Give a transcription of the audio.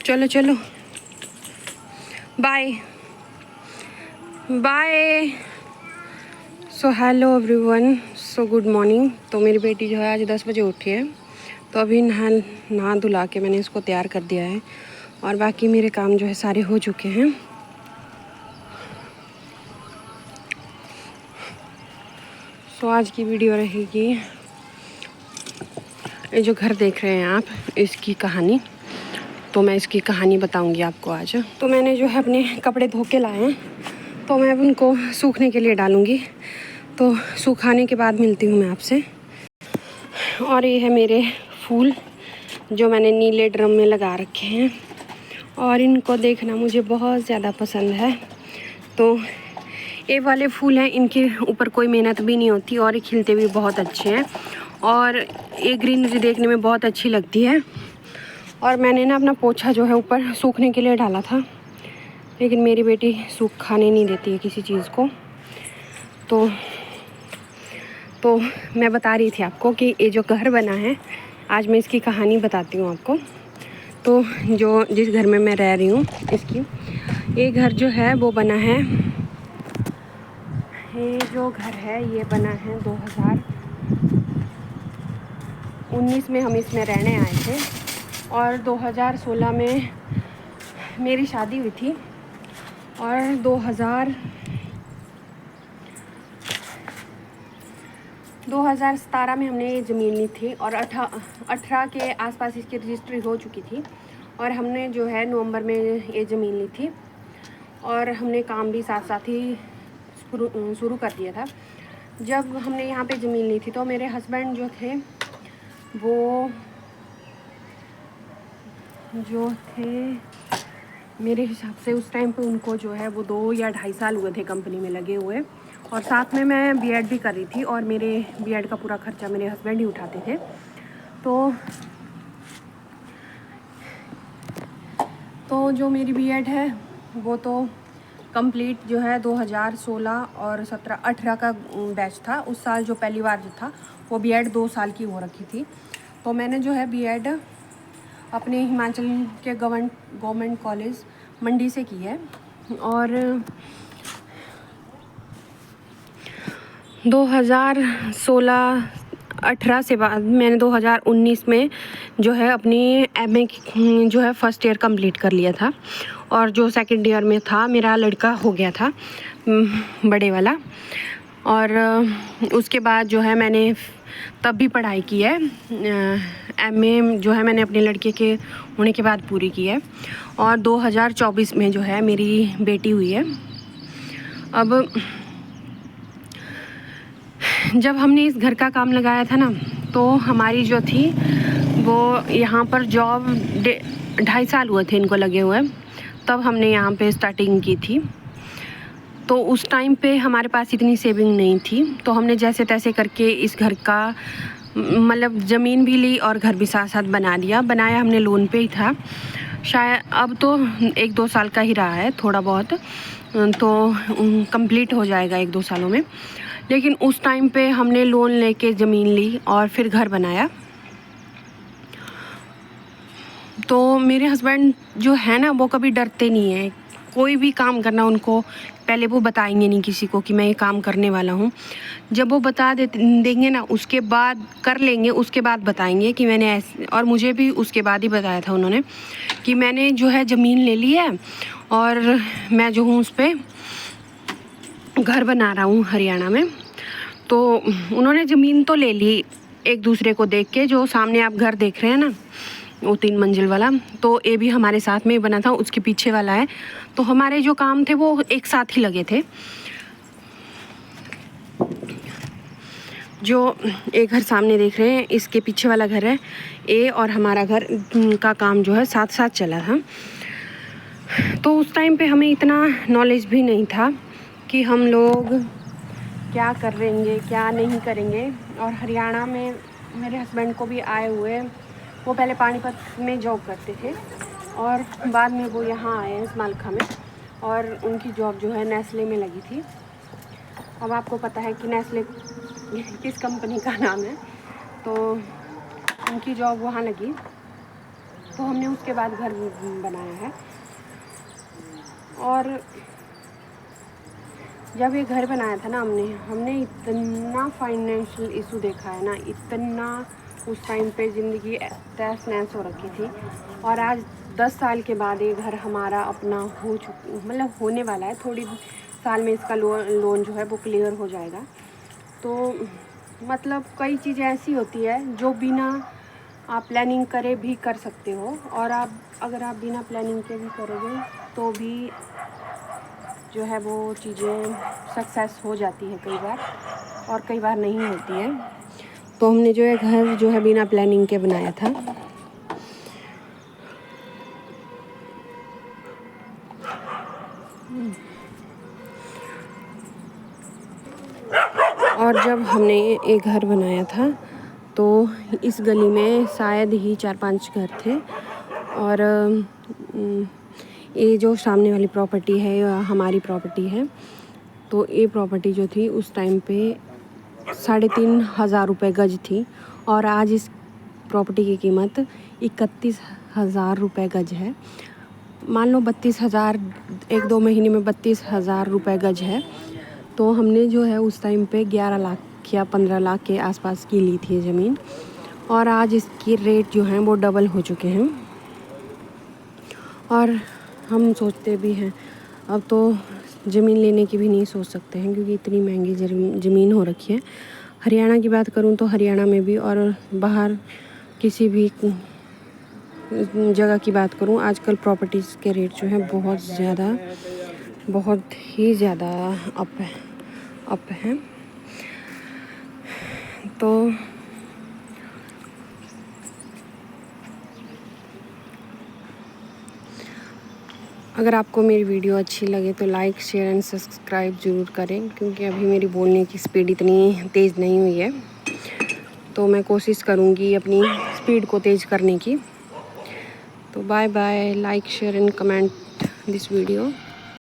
चलो चलो, bye bye. So hello everyone, so good morning. तो मेरी बेटी जो है आज 10 बजे उठी है, तो अभी नहा धुला के मैंने इसको तैयार कर दिया है और बाकी मेरे काम जो है सारे हो चुके हैं। सो आज की वीडियो रहेगी, ये जो घर देख रहे हैं आप, इसकी कहानी। तो मैं इसकी कहानी बताऊंगी आपको आज। तो मैंने जो है अपने कपड़े धो के लाए हैं, तो मैं अब उनको सूखने के लिए डालूंगी। तो सुखाने के बाद मिलती हूँ मैं आपसे। और ये है मेरे फूल जो मैंने नीले ड्रम में लगा रखे हैं और इनको देखना मुझे बहुत ज़्यादा पसंद है। तो ये वाले फूल हैं, इनके ऊपर कोई मेहनत भी नहीं होती और ये खिलते भी बहुत अच्छे हैं और ये ग्रीनरी देखने में बहुत अच्छी लगती है। और मैंने ना अपना पोछा जो है ऊपर सूखने के लिए डाला था, लेकिन मेरी बेटी सूखाने नहीं देती है किसी चीज़ को। तो मैं बता रही थी आपको कि ये जो घर बना है, आज मैं इसकी कहानी बताती हूँ आपको। तो जिस घर में मैं रह रही हूँ, ये घर जो है वो बना है, ये जो घर है ये बना है 2019 में हम इसमें रहने आए थे और 2016 में मेरी शादी हुई थी और 2017 में हमने ये ज़मीन ली थी और 18 के आसपास इसकी रजिस्ट्री हो चुकी थी और हमने जो है नवंबर में ये ज़मीन ली थी और हमने काम भी साथ साथ ही शुरू कर दिया था। जब हमने यहाँ पे ज़मीन ली थी तो मेरे हस्बैंड जो थे वो मेरे हिसाब से उस टाइम पे उनको जो है वो 2 या 2.5 साल हुए थे कंपनी में लगे हुए, और साथ में मैं बीएड भी कर रही थी और मेरे बीएड का पूरा खर्चा मेरे हस्बैंड ही उठाते थे। तो जो मेरी बीएड है वो तो कंप्लीट जो है 2016 और 17-18 का बैच था। उस साल जो पहली बार जो था वो बीएड 2 साल की हो रखी थी। तो मैंने जो है बीएड अपने हिमाचल के गवर्नमेंट कॉलेज मंडी से की है और 2016-18 से बाद मैंने 2019 में जो है अपनी एमए जो है फर्स्ट ईयर कंप्लीट कर लिया था और जो सेकंड ईयर में था मेरा लड़का हो गया था बड़े वाला। और उसके बाद जो है मैंने तब भी पढ़ाई की है, एमए जो है मैंने अपने लड़के के होने के बाद पूरी की है और 2024 में जो है मेरी बेटी हुई है। अब जब हमने इस घर का काम लगाया था ना, तो हमारी जो थी वो यहाँ पर जॉब 2.5 साल हुए थे इनको लगे हुए, तब हमने यहाँ पे स्टार्टिंग की थी। तो उस टाइम पे हमारे पास इतनी सेविंग नहीं थी, तो हमने जैसे तैसे करके इस घर का मतलब ज़मीन भी ली और घर भी साथ साथ बनाया हमने लोन पे ही था। शायद अब तो 1-2 साल का ही रहा है, थोड़ा बहुत तो कंप्लीट हो जाएगा 1-2 सालों में। लेकिन उस टाइम पे हमने लोन लेके ज़मीन ली और फिर घर बनाया। तो मेरे हस्बैंड जो है ना वो कभी डरते नहीं हैं, कोई भी काम करना उनको पहले वो बताएंगे नहीं किसी को कि मैं ये काम करने वाला हूँ। जब वो बता देंगे ना, उसके बाद कर लेंगे, उसके बाद बताएंगे कि मैंने ऐसे। और मुझे भी उसके बाद ही बताया था उन्होंने कि मैंने जो है ज़मीन ले ली है और मैं जो हूँ उस पर घर बना रहा हूँ हरियाणा में। तो उन्होंने ज़मीन तो ले ली एक दूसरे को देख के। जो सामने आप घर देख रहे हैं ना, वो 3 मंजिल वाला, तो ये भी हमारे साथ में ही बना था, उसके पीछे वाला है। तो हमारे जो काम थे वो एक साथ ही लगे थे। जो एक घर सामने देख रहे हैं, इसके पीछे वाला घर है ये, और हमारा घर का काम जो है साथ साथ चला था। तो उस टाइम पे हमें इतना नॉलेज भी नहीं था कि हम लोग क्या करेंगे क्या नहीं करेंगे। और हरियाणा में मेरे हस्बैंड को भी आए हुए, वो पहले पानीपत में जॉब करते थे और बाद में वो यहाँ आए हैं मालखा में, और उनकी जॉब जो है नेस्ले में लगी थी। अब आपको पता है कि नेस्ले किस कंपनी का नाम है, तो उनकी जॉब वहाँ लगी तो हमने उसके बाद घर बनाया है। और जब ये घर बनाया था ना हमने इतना फाइनेंशियल इशू देखा है ना, इतना उस टाइम पे ज़िंदगी तहस नहस हो रखी थी। और आज 10 साल के बाद ये घर हमारा अपना मतलब होने वाला है। थोड़ी साल में इसका लोन जो है वो क्लियर हो जाएगा। तो मतलब कई चीज़ें ऐसी होती है जो बिना आप प्लानिंग करे भी कर सकते हो, और अगर आप बिना प्लानिंग के भी करोगे तो भी जो है वो चीज़ें सक्सेस हो जाती है कई बार, और कई बार नहीं होती है। तो हमने जो है घर जो है बिना प्लानिंग के बनाया था। और जब हमने ये घर बनाया था तो इस गली में शायद ही 4-5 घर थे। और ये जो सामने वाली प्रॉपर्टी है हमारी प्रॉपर्टी है। तो ये प्रॉपर्टी जो थी उस टाइम पे 3,500 रुपये गज थी, और आज इस प्रॉपर्टी की कीमत 31,000 रुपये गज है। मान लो 32,000, 1-2 महीने में 32,000 रुपये गज है। तो हमने जो है उस टाइम पे 11 लाख या 15 लाख के आसपास की ली थी ज़मीन, और आज इसकी रेट जो हैं वो डबल हो चुके हैं। और हम सोचते भी हैं अब तो ज़मीन लेने की भी नहीं सोच सकते हैं, क्योंकि इतनी महंगी ज़मीन हो रखी है। हरियाणा की बात करूं तो हरियाणा में भी, और बाहर किसी भी जगह की बात करूं, आजकल प्रॉपर्टीज़ के रेट जो हैं बहुत ही ज़्यादा अप है। तो अगर आपको मेरी वीडियो अच्छी लगे तो लाइक, शेयर एंड सब्सक्राइब ज़रूर करें, क्योंकि अभी मेरी बोलने की स्पीड इतनी तेज़ नहीं हुई है। तो मैं कोशिश करूँगी अपनी स्पीड को तेज़ करने की। तो bye bye, like, share and comment this video.